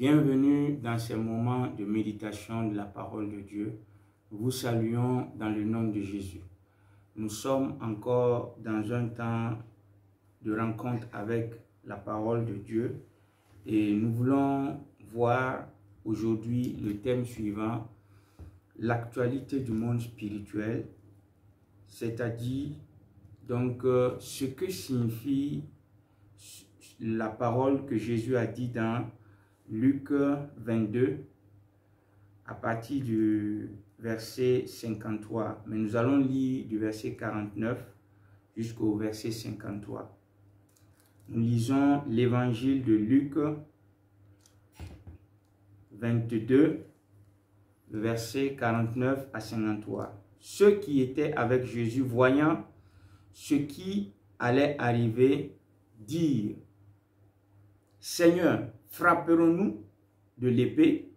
Bienvenue dans ces moments de méditation de la parole de Dieu. Nous vous saluons dans le nom de Jésus. Nous sommes encore dans un temps de rencontre avec la parole de Dieu et nous voulons voir aujourd'hui le thème suivant, l'actualité du monde spirituel, c'est-à-dire donc ce que signifie la parole que Jésus a dit dans Luc 22 à partir du verset 53. Mais nous allons lire du verset 49 jusqu'au verset 53. Nous lisons l'évangile de Luc 22, verset 49 à 53. Ceux qui étaient avec Jésus, voyant ce qui allait arriver, dirent: Seigneur, frapperons-nous de l'épée?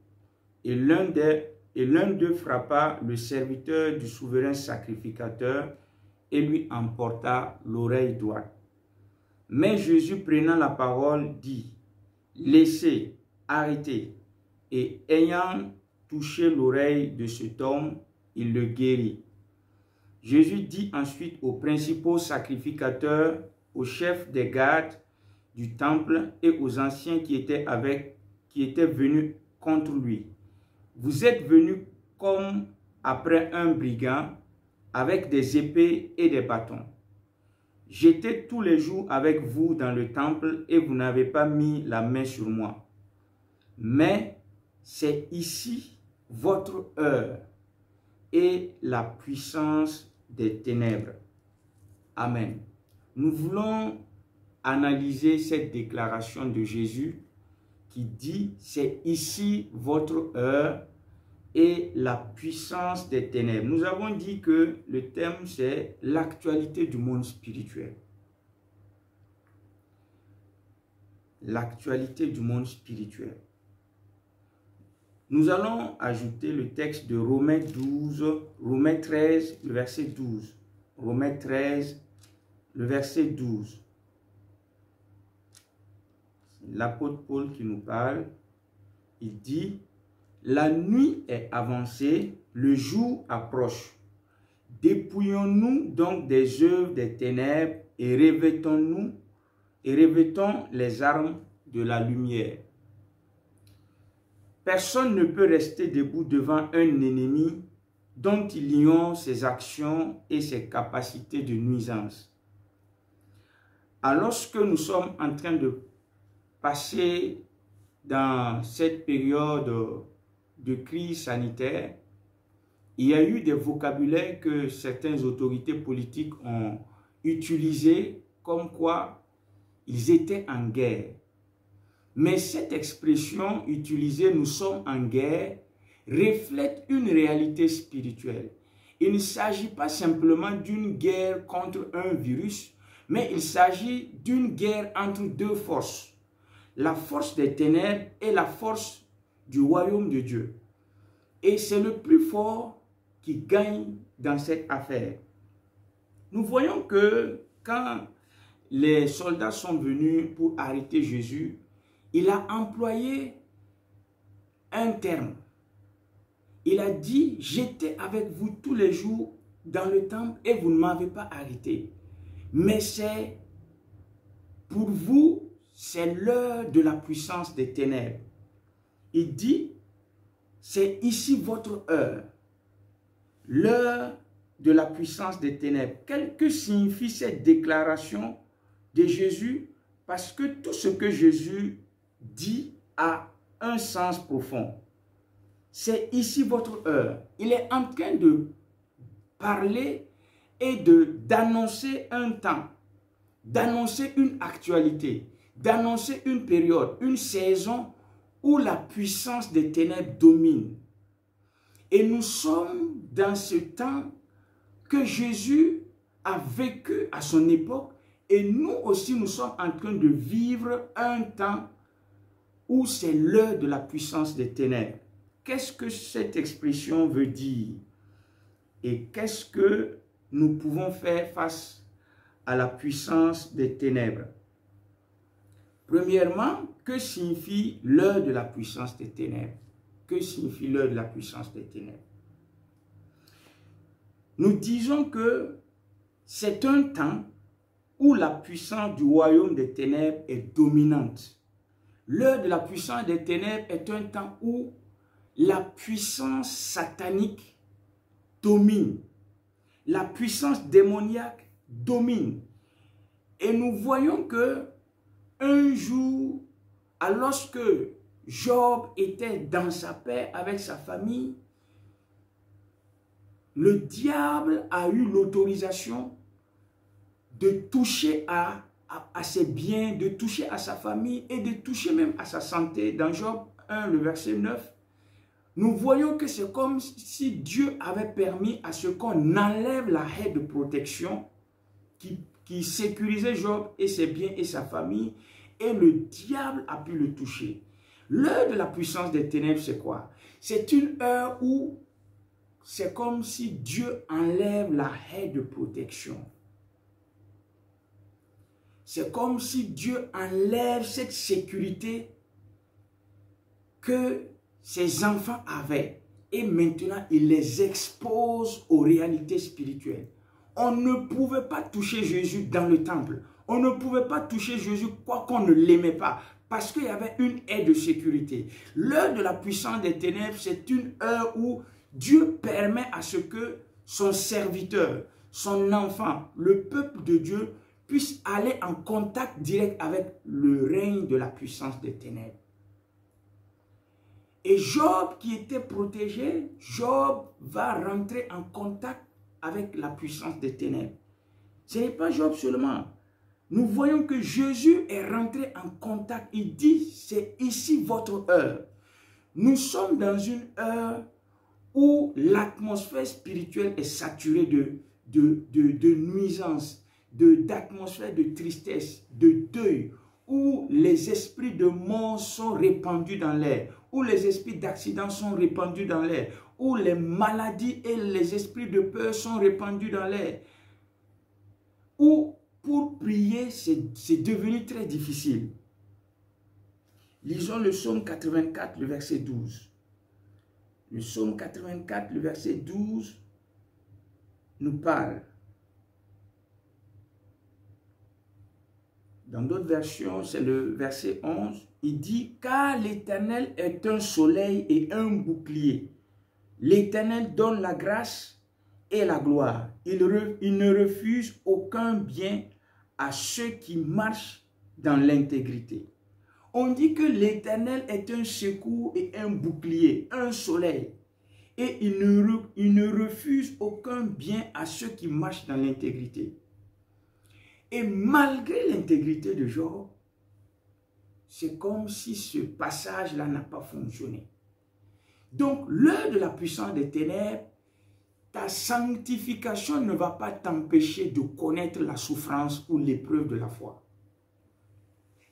Et l'un d'eux frappa le serviteur du souverain sacrificateur et lui emporta l'oreille droite. Mais Jésus, prenant la parole, dit: Laissez, arrêtez. Et ayant touché l'oreille de cet homme, il le guérit. Jésus dit ensuite aux principaux sacrificateurs, aux chefs des gardes du temple et aux anciens qui étaient venus contre lui: Vous êtes venus comme après un brigand, avec des épées et des bâtons. J'étais tous les jours avec vous dans le temple et vous n'avez pas mis la main sur moi. Mais c'est ici votre heure et la puissance des ténèbres. Amen. Nous voulons analyser cette déclaration de Jésus qui dit: c'est ici votre heure et la puissance des ténèbres. Nous avons dit que le thème c'est l'actualité du monde spirituel. L'actualité du monde spirituel. Nous allons ajouter le texte de Romains 13, le verset 12. Romains 13, le verset 12. L'apôtre Paul qui nous parle, il dit: la nuit est avancée, le jour approche. Dépouillons-nous donc des œuvres des ténèbres et revêtons les armes de la lumière. Personne ne peut rester debout devant un ennemi dont il ignore ses actions et ses capacités de nuisance. Alors que nous sommes en train de passer dans cette période de crise sanitaire, il y a eu des vocabulaires que certaines autorités politiques ont utilisés comme quoi ils étaient en guerre. Mais cette expression utilisée, nous sommes en guerre, reflète une réalité spirituelle. Il ne s'agit pas simplement d'une guerre contre un virus, mais il s'agit d'une guerre entre deux forces. La force des ténèbres et la force du royaume de Dieu. Et c'est le plus fort qui gagne dans cette affaire. Nous voyons que quand les soldats sont venus pour arrêter Jésus, il a employé un terme. Il a dit: j'étais avec vous tous les jours dans le temple et vous ne m'avez pas arrêté. Mais c'est pour vous, c'est l'heure de la puissance des ténèbres. Il dit: c'est ici votre heure. L'heure de la puissance des ténèbres. Qu'est-ce que signifie cette déclaration de Jésus? Parce que tout ce que Jésus dit a un sens profond. C'est ici votre heure. Il est en train de parler et d'annoncer un temps, d'annoncer une actualité, d'annoncer une période, une saison où la puissance des ténèbres domine. Et nous sommes dans ce temps que Jésus a vécu à son époque et nous aussi nous sommes en train de vivre un temps où c'est l'heure de la puissance des ténèbres. Qu'est-ce que cette expression veut dire? Et qu'est-ce que nous pouvons faire face à la puissance des ténèbres? Premièrement, que signifie l'heure de la puissance des ténèbres? Que signifie l'heure de la puissance des ténèbres? Nous disons que c'est un temps où la puissance du royaume des ténèbres est dominante. L'heure de la puissance des ténèbres est un temps où la puissance satanique domine. La puissance démoniaque domine. Et nous voyons que un jour, alors que Job était dans sa paix avec sa famille, le diable a eu l'autorisation de toucher à ses biens, de toucher à sa famille et de toucher même à sa santé. Dans Job 1, le verset 9, nous voyons que c'est comme si Dieu avait permis à ce qu'on enlève la haie de protection qui sécurisait Job et ses biens et sa famille, et le diable a pu le toucher. L'heure de la puissance des ténèbres, c'est quoi? C'est une heure où c'est comme si Dieu enlève la haie de protection. C'est comme si Dieu enlève cette sécurité que ses enfants avaient. Et maintenant, il les expose aux réalités spirituelles. On ne pouvait pas toucher Jésus dans le temple. On ne pouvait pas toucher Jésus quoi qu'on ne l'aimait pas. Parce qu'il y avait une haie de sécurité. L'heure de la puissance des ténèbres, c'est une heure où Dieu permet à ce que son serviteur, son enfant, le peuple de Dieu, puisse aller en contact direct avec le règne de la puissance des ténèbres. Et Job qui était protégé, Job va rentrer en contact avec la puissance des ténèbres. Ce n'est pas Job seulement. Nous voyons que Jésus est rentré en contact. Il dit, c'est ici votre heure. Nous sommes dans une heure où l'atmosphère spirituelle est saturée de nuisances, d'atmosphère de tristesse, de deuil, où les esprits de mort sont répandus dans l'air, où les esprits d'accident sont répandus dans l'air, où les maladies et les esprits de peur sont répandus dans l'air, où pour prier, c'est devenu très difficile. Lisons le psaume 84, le verset 12. Le psaume 84, le verset 12, nous parle. Dans d'autres versions, c'est le verset 11. Il dit, car l'Éternel est un soleil et un bouclier. L'Éternel donne la grâce et la gloire. Il ne refuse aucun bien à ceux qui marchent dans l'intégrité. On dit que l'Éternel est un secours et un bouclier, un soleil. Et il ne refuse aucun bien à ceux qui marchent dans l'intégrité. Et malgré l'intégrité de Job, c'est comme si ce passage-là n'a pas fonctionné. Donc, l'heure de la puissance des ténèbres, ta sanctification ne va pas t'empêcher de connaître la souffrance ou l'épreuve de la foi.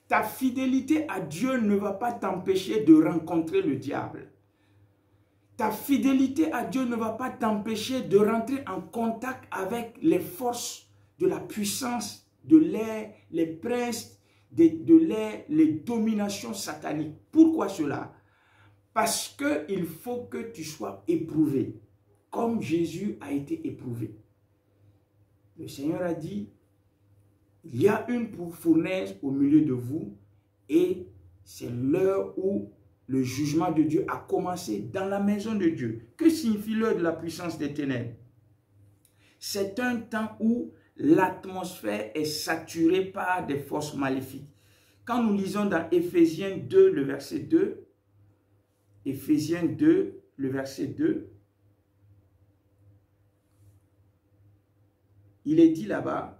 Ta fidélité à Dieu ne va pas t'empêcher de rencontrer le diable. Ta fidélité à Dieu ne va pas t'empêcher de rentrer en contact avec les forces de la puissance de l'air, les princes de l'air, les dominations sataniques. Pourquoi cela? Parce qu'il faut que tu sois éprouvé, comme Jésus a été éprouvé. Le Seigneur a dit, il y a une fournaise au milieu de vous et c'est l'heure où le jugement de Dieu a commencé dans la maison de Dieu. Que signifie l'heure de la puissance des ténèbres? C'est un temps où l'atmosphère est saturée par des forces maléfiques. Quand nous lisons dans Éphésiens 2, le verset 2, Éphésiens 2, le verset 2, il est dit là-bas,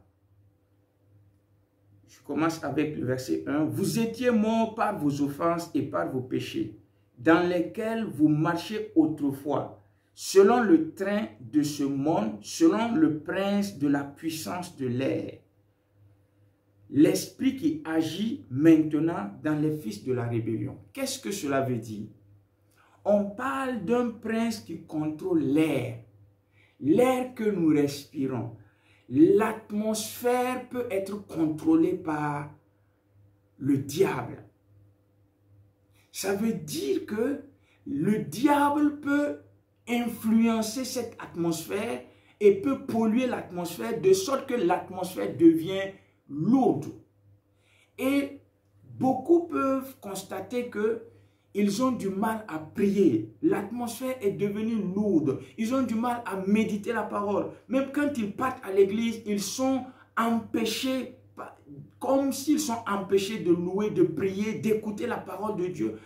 je commence avec le verset 1, « Vous étiez morts par vos offenses et par vos péchés, dans lesquels vous marchiez autrefois, selon le train de ce monde, selon le prince de la puissance de l'air, l'esprit qui agit maintenant dans les fils de la rébellion. » Qu'est-ce que cela veut dire? On parle d'un prince qui contrôle l'air, l'air que nous respirons. L'atmosphère peut être contrôlée par le diable. Ça veut dire que le diable peut influencer cette atmosphère et peut polluer l'atmosphère de sorte que l'atmosphère devient lourde. Et beaucoup peuvent constater que ils ont du mal à prier. L'atmosphère est devenue lourde. Ils ont du mal à méditer la parole. Même quand ils partent à l'église, ils sont empêchés, comme s'ils sont empêchés de louer, de prier, d'écouter la parole de Dieu.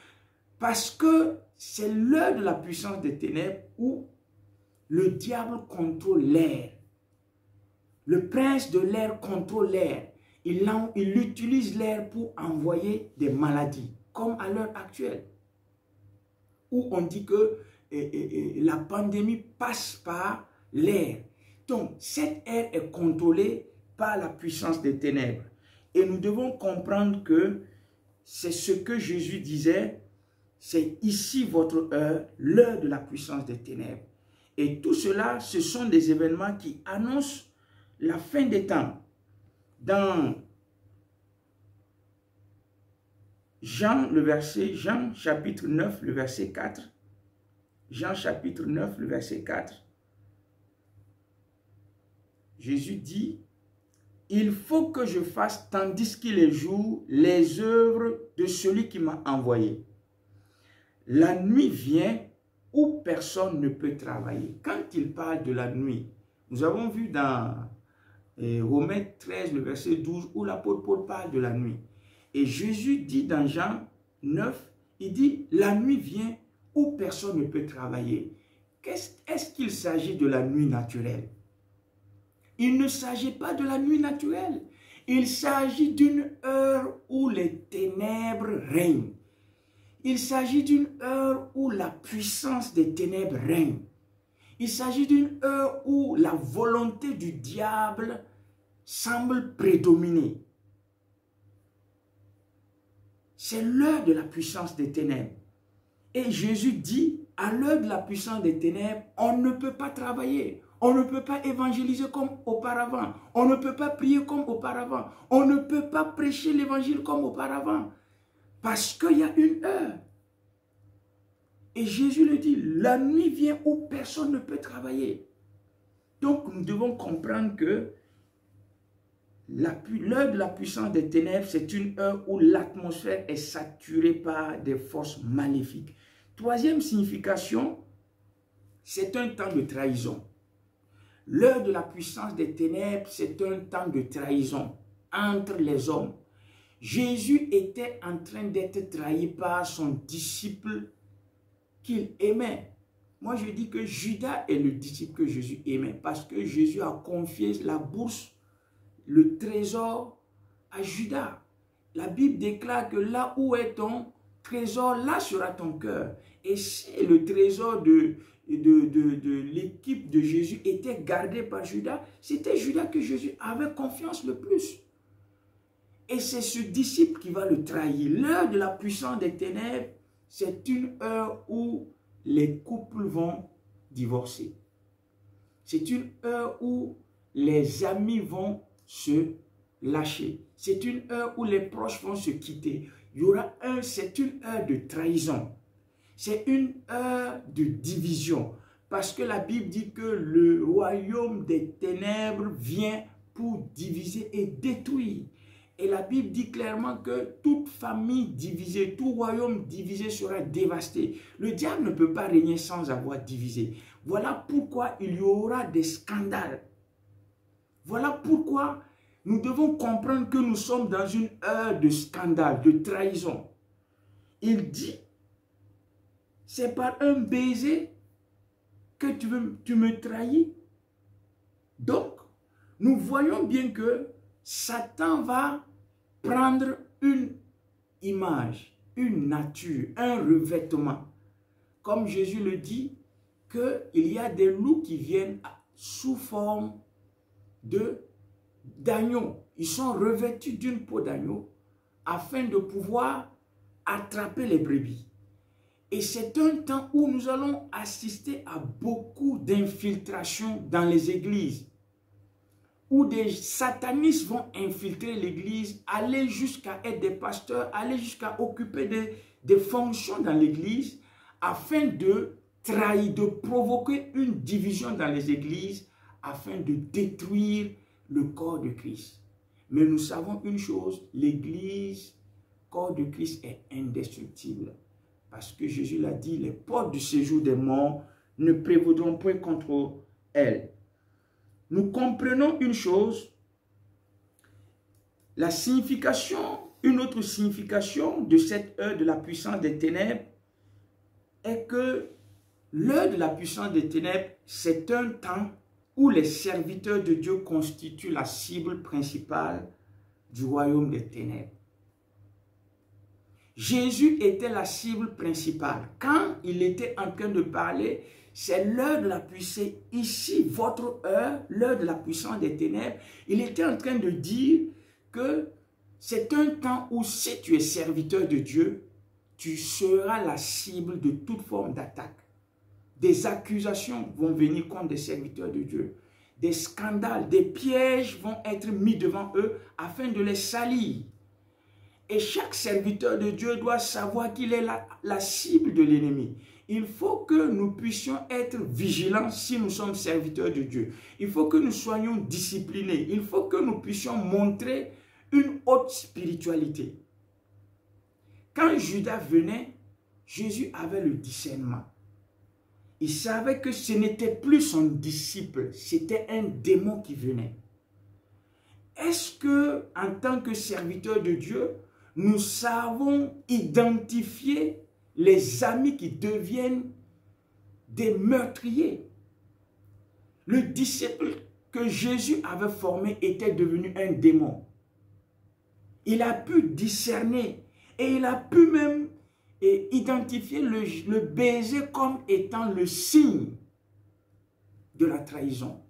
Parce que c'est l'heure de la puissance des ténèbres où le diable contrôle l'air. Le prince de l'air contrôle l'air. Il utilise l'air pour envoyer des maladies, comme à l'heure actuelle, où on dit que la pandémie passe par l'air. Donc, cet air est contrôlé par la puissance des ténèbres. Et nous devons comprendre que c'est ce que Jésus disait, c'est ici votre heure, l'heure de la puissance des ténèbres. Et tout cela, ce sont des événements qui annoncent la fin des temps. Dans Jean chapitre 9, le verset 4, Jean chapitre 9, le verset 4, Jésus dit, « Il faut que je fasse, tandis qu'il est jour, les œuvres de celui qui m'a envoyé. La nuit vient où personne ne peut travailler. » Quand il parle de la nuit, nous avons vu dans Romains 13, le verset 12, où l'apôtre Paul parle de la nuit. Et Jésus dit dans Jean 9, il dit, la nuit vient où personne ne peut travailler. Est-ce qu'il s'agit de la nuit naturelle? Il ne s'agit pas de la nuit naturelle. Il s'agit d'une heure où les ténèbres règnent. Il s'agit d'une heure où la puissance des ténèbres règne. Il s'agit d'une heure où la volonté du diable semble prédominer. C'est l'heure de la puissance des ténèbres. Et Jésus dit, à l'heure de la puissance des ténèbres, on ne peut pas travailler. On ne peut pas évangéliser comme auparavant. On ne peut pas prier comme auparavant. On ne peut pas prêcher l'évangile comme auparavant. Parce qu'il y a une heure. Et Jésus le dit, la nuit vient où personne ne peut travailler. Donc nous devons comprendre que l'heure de la puissance des ténèbres, c'est une heure où l'atmosphère est saturée par des forces maléfiques. Troisième signification, c'est un temps de trahison. L'heure de la puissance des ténèbres, c'est un temps de trahison entre les hommes. Jésus était en train d'être trahi par son disciple qu'il aimait. Moi, je dis que Judas est le disciple que Jésus aimait parce que Jésus a confié la bourse, le trésor à Judas. La Bible déclare que là où est ton trésor, là sera ton cœur. Et si le trésor de l'équipe de Jésus était gardé par Judas, c'était Judas que Jésus avait confiance le plus. Et c'est ce disciple qui va le trahir. L'heure de la puissance des ténèbres, c'est une heure où les couples vont divorcer. C'est une heure où les amis vont se lâcher. C'est une heure où les proches vont se quitter. C'est une heure de trahison. C'est une heure de division. Parce que la Bible dit que le royaume des ténèbres vient pour diviser et détruire. Et la Bible dit clairement que toute famille divisée, tout royaume divisé sera dévasté. Le diable ne peut pas régner sans avoir divisé. Voilà pourquoi il y aura des scandales. Voilà pourquoi nous devons comprendre que nous sommes dans une heure de scandale, de trahison. Il dit, c'est par un baiser que tu me trahis. Donc, nous voyons bien que Satan va prendre une image, une nature, un revêtement. Comme Jésus le dit, qu'il y a des loups qui viennent sous forme d'agneau. Ils sont revêtus d'une peau d'agneau afin de pouvoir attraper les brebis. Et c'est un temps où nous allons assister à beaucoup d'infiltrations dans les églises. où des satanistes vont infiltrer l'église, aller jusqu'à être des pasteurs, aller jusqu'à occuper des fonctions dans l'église, afin de trahir, de provoquer une division dans les églises, afin de détruire le corps de Christ. Mais nous savons une chose, l'église, corps de Christ, est indestructible. Parce que Jésus l'a dit, les portes du séjour des morts ne prévaudront point contre elle. Nous comprenons une chose, la signification, une autre signification de cette heure de la puissance des ténèbres est que l'heure de la puissance des ténèbres, c'est un temps où les serviteurs de Dieu constituent la cible principale du royaume des ténèbres. Jésus était la cible principale. Quand il était en train de parler, c'est l'heure de la puissance. Ici, votre heure, l'heure de la puissance des ténèbres, il était en train de dire que c'est un temps où si tu es serviteur de Dieu, tu seras la cible de toute forme d'attaque. Des accusations vont venir contre des serviteurs de Dieu. Des scandales, des pièges vont être mis devant eux afin de les salir. Et chaque serviteur de Dieu doit savoir qu'il est la cible de l'ennemi. Il faut que nous puissions être vigilants si nous sommes serviteurs de Dieu. Il faut que nous soyons disciplinés. Il faut que nous puissions montrer une haute spiritualité. Quand Judas venait, Jésus avait le discernement. Il savait que ce n'était plus son disciple, c'était un démon qui venait. Est-ce que, en tant que serviteur de Dieu, nous savons identifier les amis qui deviennent des meurtriers? Le disciple que Jésus avait formé était devenu un démon. Il a pu discerner et il a pu même identifier le baiser comme étant le signe de la trahison.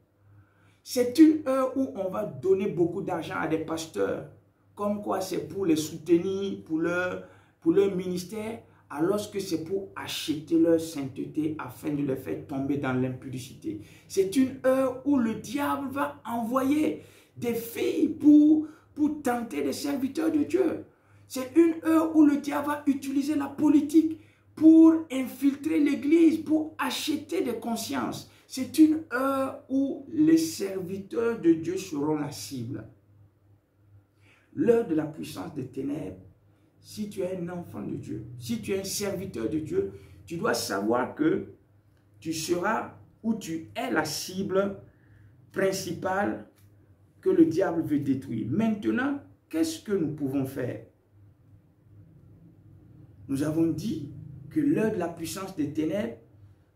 C'est une heure où on va donner beaucoup d'argent à des pasteurs, comme quoi c'est pour les soutenir, pour leur ministère, alors que c'est pour acheter leur sainteté afin de les faire tomber dans l'impudicité. C'est une heure où le diable va envoyer des filles pour tenter des serviteurs de Dieu. C'est une heure où le diable va utiliser la politique pour infiltrer l'église, pour acheter des consciences. C'est une heure où les serviteurs de Dieu seront la cible. L'heure de la puissance des ténèbres, si tu es un enfant de Dieu, si tu es un serviteur de Dieu, tu dois savoir que tu seras ou tu es la cible principale que le diable veut détruire. Maintenant, qu'est-ce que nous pouvons faire? Nous avons dit que l'heure de la puissance des ténèbres,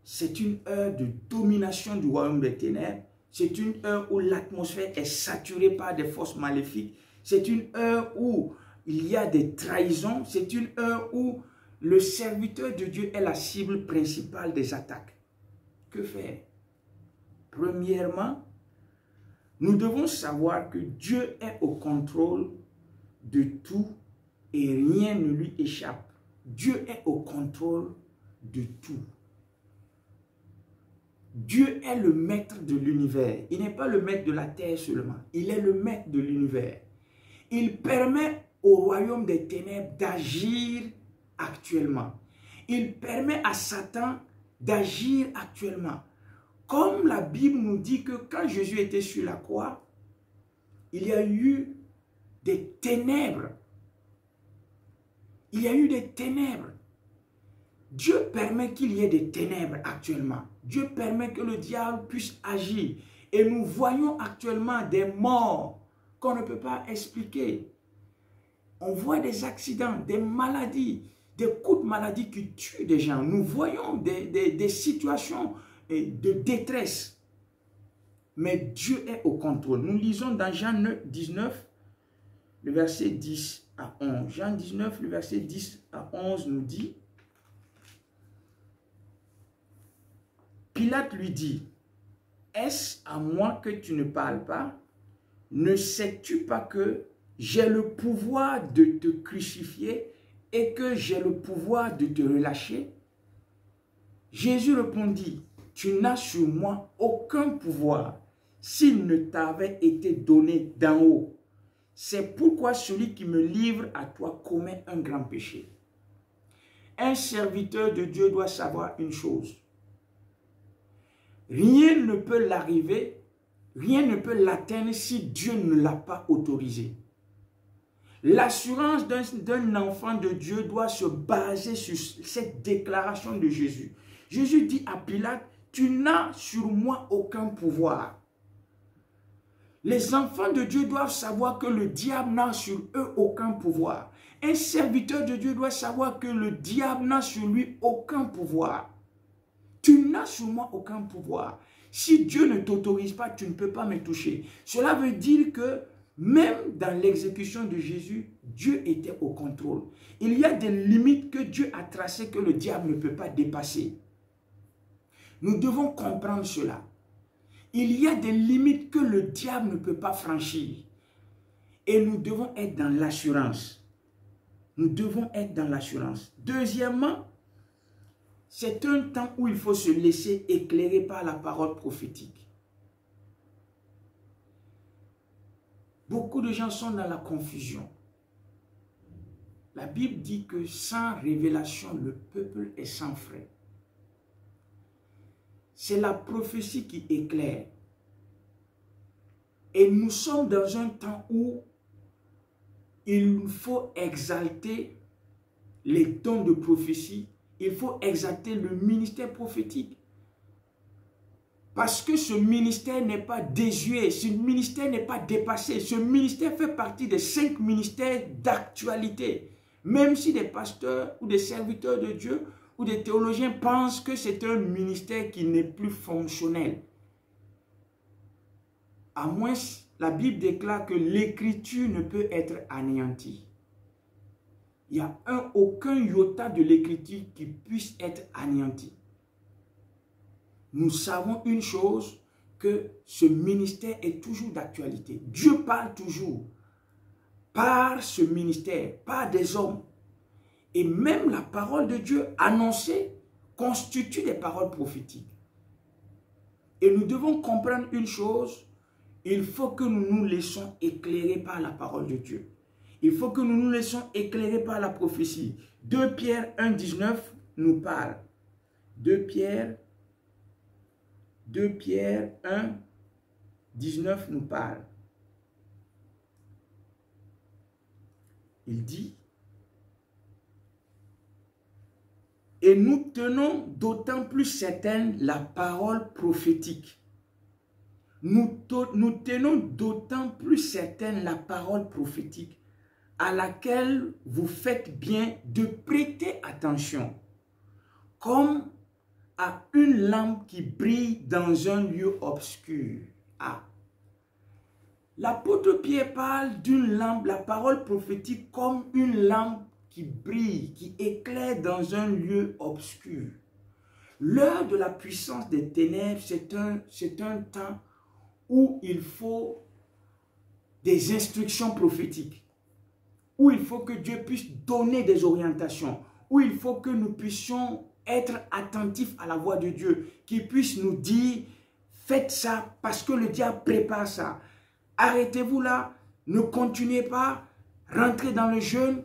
c'est une heure de domination du royaume des ténèbres. C'est une heure où l'atmosphère est saturée par des forces maléfiques. C'est une heure où il y a des trahisons. C'est une heure où le serviteur de Dieu est la cible principale des attaques. Que faire? Premièrement, nous devons savoir que Dieu est au contrôle de tout et rien ne lui échappe. Dieu est au contrôle de tout. Dieu est le maître de l'univers. Il n'est pas le maître de la terre seulement. Il est le maître de l'univers. Il permet au royaume des ténèbres d'agir actuellement. Il permet à Satan d'agir actuellement. Comme la Bible nous dit que quand Jésus était sur la croix, il y a eu des ténèbres. Il y a eu des ténèbres. Dieu permet qu'il y ait des ténèbres actuellement. Dieu permet que le diable puisse agir. Et nous voyons actuellement des morts qu'on ne peut pas expliquer. On voit des accidents, des maladies, des coups de maladie qui tuent des gens. Nous voyons des situations de détresse. Mais Dieu est au contrôle. Nous lisons dans Jean 19, le verset 10 à 11. Jean 19, le verset 10 à 11 nous dit: Pilate lui dit: Est-ce à moi que tu ne parles pas? Ne sais-tu pas que j'ai le pouvoir de te crucifier et que j'ai le pouvoir de te relâcher? Jésus répondit: Tu n'as sur moi aucun pouvoir. s'il ne t'avait été donné d'en haut. C'est pourquoi celui qui me livre à toi commet un grand péché. Un serviteur de Dieu doit savoir une chose. Rien ne peut l'arriver, rien ne peut l'atteindre si Dieu ne l'a pas autorisé. L'assurance d'un enfant de Dieu doit se baser sur cette déclaration de Jésus. Jésus dit à Pilate, tu n'as sur moi aucun pouvoir. Les enfants de Dieu doivent savoir que le diable n'a sur eux aucun pouvoir. Un serviteur de Dieu doit savoir que le diable n'a sur lui aucun pouvoir. Tu n'as sur moi aucun pouvoir. Si Dieu ne t'autorise pas, tu ne peux pas me toucher. Cela veut dire que même dans l'exécution de Jésus, Dieu était au contrôle. Il y a des limites que Dieu a tracées que le diable ne peut pas dépasser. Nous devons comprendre cela. Il y a des limites que le diable ne peut pas franchir. Et nous devons être dans l'assurance. Nous devons être dans l'assurance. Deuxièmement, c'est un temps où il faut se laisser éclairer par la parole prophétique. Beaucoup de gens sont dans la confusion. La Bible dit que sans révélation, le peuple est sans frais. C'est la prophétie qui éclaire. Et nous sommes dans un temps où il faut exalter les dons de prophétie. Il faut exalter le ministère prophétique. Parce que ce ministère n'est pas désuet, ce ministère n'est pas dépassé. Ce ministère fait partie des 5 ministères d'actualité. Même si des pasteurs ou des serviteurs de Dieu ou des théologiens pensent que c'est un ministère qui n'est plus fonctionnel. À moins, la Bible déclare que l'écriture ne peut être anéantie. Il n'y a aucun iota de l'écriture qui puisse être anéanti. Nous savons une chose, que ce ministère est toujours d'actualité. Dieu parle toujours par ce ministère, par des hommes. Et même la parole de Dieu annoncée constitue des paroles prophétiques. Et nous devons comprendre une chose, il faut que nous nous laissons éclairer par la parole de Dieu. Il faut que nous nous laissons éclairer par la prophétie. 2 Pierre 1, 19 nous parle. 2 Pierre 1, 19 nous parle. Il dit, et nous tenons d'autant plus certaine la parole prophétique. Nous tenons d'autant plus certaine la parole prophétique à laquelle vous faites bien de prêter attention, comme à une lampe qui brille dans un lieu obscur. Ah. L'apôtre Pierre parle d'une lampe, la parole prophétique, comme une lampe qui brille, qui éclaire dans un lieu obscur. L'heure de la puissance des ténèbres, c'est un temps où il faut des instructions prophétiques, où il faut que Dieu puisse donner des orientations, où il faut que nous puissions être attentifs à la voix de Dieu, qu'il puisse nous dire, faites ça parce que le diable prépare ça. Arrêtez-vous là, ne continuez pas, rentrez dans le jeûne,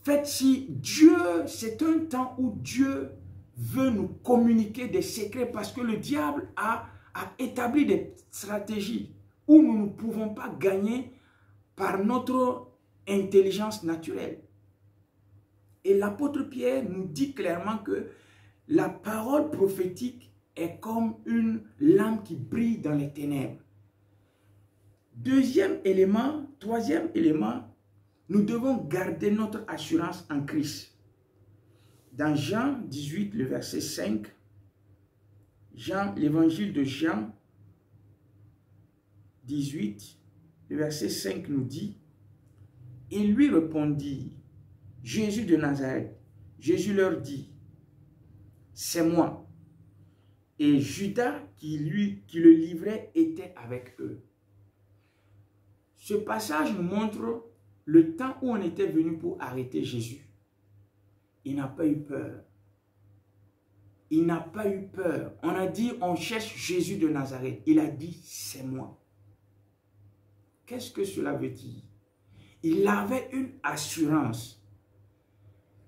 faites si Dieu, c'est un temps où Dieu veut nous communiquer des secrets parce que le diable a établi des stratégies où nous ne pouvons pas gagner par notre intelligence naturelle. Et l'apôtre Pierre nous dit clairement que la parole prophétique est comme une lampe qui brille dans les ténèbres. Troisième élément, nous devons garder notre assurance en Christ. Dans Jean 18, le verset 5, l'évangile de Jean 18, le verset 5 nous dit, « Il lui répondit, Jésus de Nazareth. Jésus leur dit, « C'est moi. » Et Judas qui le livrait était avec eux. Ce passage nous montre le temps où on était venu pour arrêter Jésus. Il n'a pas eu peur. il n'a pas eu peur. On a dit, on cherche Jésus de Nazareth. Il a dit, c'est moi. Qu'est-ce que cela veut dire? Il avait une assurance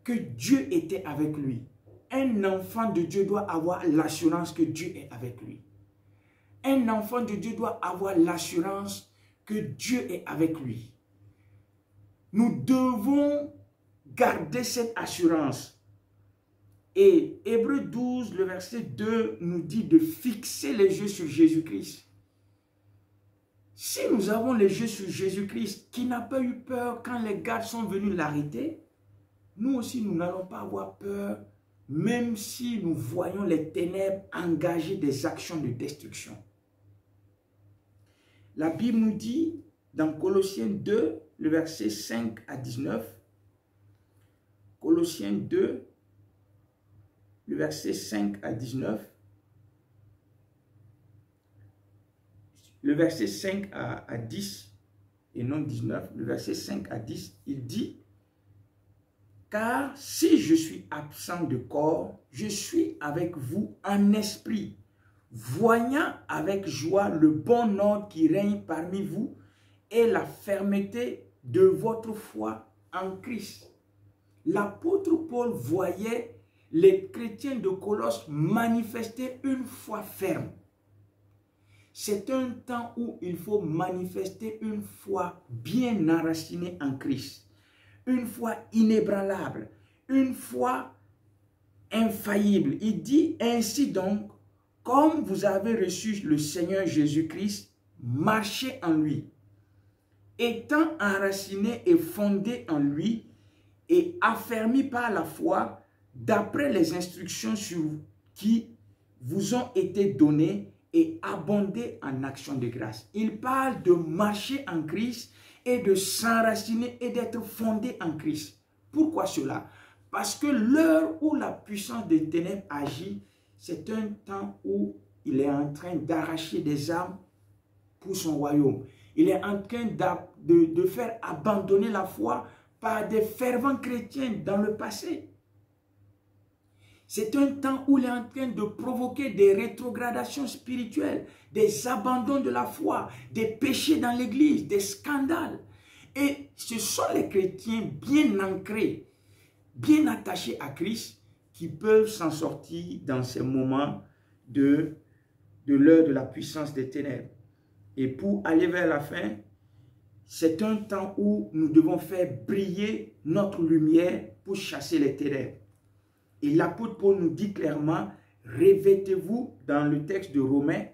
que Dieu était avec lui. Un enfant de Dieu doit avoir l'assurance que Dieu est avec lui. Un enfant de Dieu doit avoir l'assurance que Dieu est avec lui. Nous devons garder cette assurance. Et Hébreux 12, le verset 2 nous dit de fixer les yeux sur Jésus-Christ. Si nous avons les yeux sur Jésus-Christ, qui n'a pas eu peur quand les gardes sont venus l'arrêter, nous aussi, nous n'allons pas avoir peur, même si nous voyons les ténèbres engager des actions de destruction. La Bible nous dit, dans Colossiens 2, le verset 5 à 19, Colossiens 2, le verset 5 à 19, le verset 5 à 10, et non 19, le verset 5 à 10, il dit, « Car si je suis absent de corps, je suis avec vous en esprit, voyant avec joie le bon ordre qui règne parmi vous et la fermeté de votre foi en Christ. » L'apôtre Paul voyait les chrétiens de Colosse manifester une foi ferme. C'est un temps où il faut manifester une foi bien enracinée en Christ, une foi inébranlable, une foi infaillible. Il dit ainsi donc, comme vous avez reçu le Seigneur Jésus-Christ, marchez en lui, étant enraciné et fondé en lui et affermi par la foi, d'après les instructions qui vous ont été données et abonder en action de grâce. Il parle de marcher en Christ et de s'enraciner et d'être fondé en Christ. Pourquoi cela? Parce que l'heure où la puissance des ténèbres agit, c'est un temps où il est en train d'arracher des âmes pour son royaume. Il est en train de faire abandonner la foi par des fervents chrétiens dans le passé. C'est un temps où il est en train de provoquer des rétrogradations spirituelles, des abandons de la foi, des péchés dans l'église, des scandales. Et ce sont les chrétiens bien ancrés, bien attachés à Christ, qui peuvent s'en sortir dans ces moments de l'heure de la puissance des ténèbres. Et pour aller vers la fin, c'est un temps où nous devons faire briller notre lumière pour chasser les ténèbres. Et l'apôtre Paul nous dit clairement, revêtez-vous dans le texte de Romains,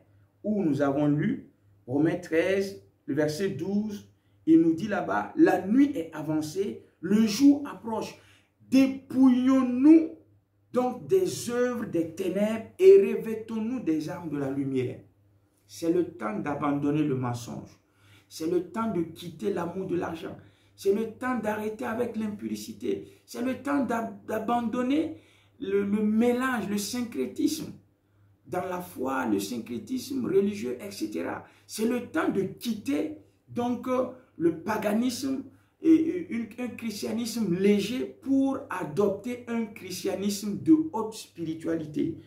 où nous avons lu, Romains 13, le verset 12, il nous dit là-bas, la nuit est avancée, le jour approche. Dépouillons-nous donc des œuvres des ténèbres et revêtons-nous des armes de la lumière. C'est le temps d'abandonner le mensonge. C'est le temps de quitter l'amour de l'argent. C'est le temps d'arrêter avec l'impudicité. C'est le temps d'abandonner le mélange, le syncrétisme. Dans la foi, le syncrétisme religieux, etc. C'est le temps de quitter donc le paganisme et un christianisme léger pour adopter un christianisme de haute spiritualité.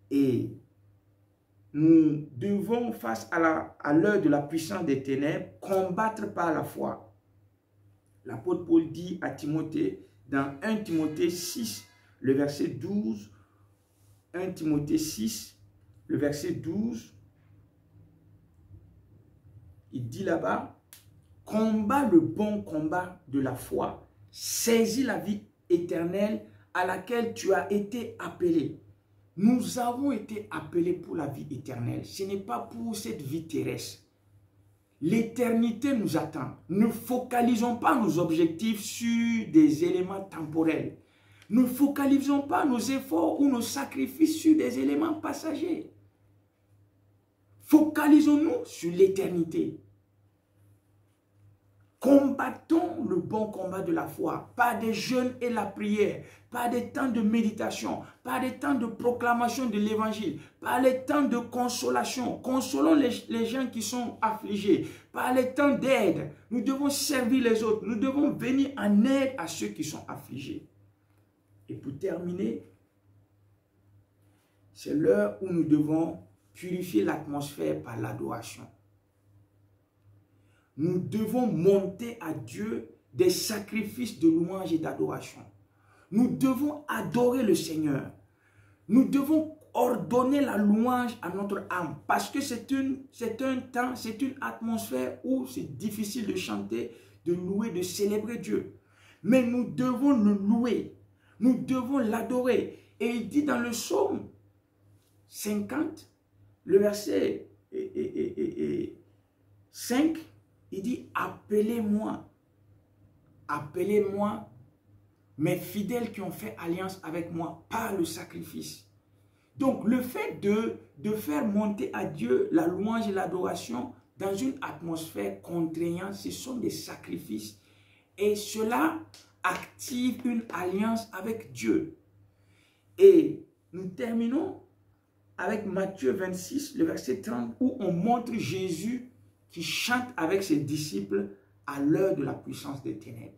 Et nous devons, face à l'heure de la puissance des ténèbres, combattre par la foi. L'apôtre Paul dit à Timothée, dans 1 Timothée 6, le verset 12, 1 Timothée 6, le verset 12, il dit là-bas, « Combat le bon combat de la foi, saisis la vie éternelle à laquelle tu as été appelé. » Nous avons été appelés pour la vie éternelle. Ce n'est pas pour cette vie terrestre. L'éternité nous attend. Ne focalisons pas nos objectifs sur des éléments temporels. Ne focalisons pas nos efforts ou nos sacrifices sur des éléments passagers. Focalisons-nous sur l'éternité. Combattons le bon combat de la foi, par des jeûnes et la prière, par des temps de méditation, par des temps de proclamation de l'évangile, par les temps de consolation. Consolons les gens qui sont affligés, par les temps d'aide. Nous devons servir les autres, nous devons venir en aide à ceux qui sont affligés. Et pour terminer, c'est l'heure où nous devons purifier l'atmosphère par l'adoration. Nous devons monter à Dieu des sacrifices de louange et d'adoration. Nous devons adorer le Seigneur. Nous devons ordonner la louange à notre âme parce que c'est un temps, c'est une atmosphère où c'est difficile de chanter, de louer, de célébrer Dieu. Mais nous devons le louer. Nous devons l'adorer. Et il dit dans le psaume 50, le verset 5, il dit, appelez-moi, appelez-moi mes fidèles qui ont fait alliance avec moi par le sacrifice. Donc, le fait de faire monter à Dieu la louange et l'adoration dans une atmosphère contraignante, ce sont des sacrifices. Et cela active une alliance avec Dieu. Et nous terminons avec Matthieu 26, le verset 30, où on montre Jésus qui chante avec ses disciples à l'heure de la puissance des ténèbres.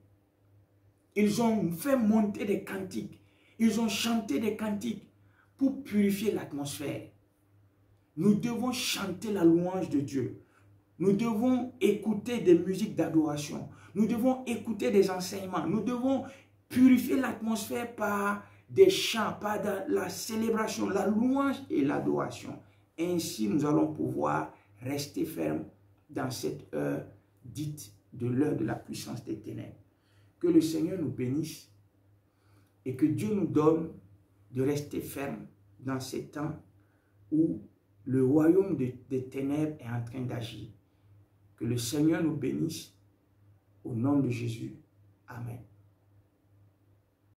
Ils ont fait monter des cantiques. Ils ont chanté des cantiques pour purifier l'atmosphère. Nous devons chanter la louange de Dieu. Nous devons écouter des musiques d'adoration. Nous devons écouter des enseignements. Nous devons purifier l'atmosphère par des chants, par la célébration, la louange et l'adoration. Ainsi, nous allons pouvoir rester fermes dans cette heure dite de l'heure de la puissance des ténèbres. Que le Seigneur nous bénisse et que Dieu nous donne de rester fermes dans ces temps où le royaume des ténèbres est en train d'agir. Que le Seigneur nous bénisse au nom de Jésus. Amen.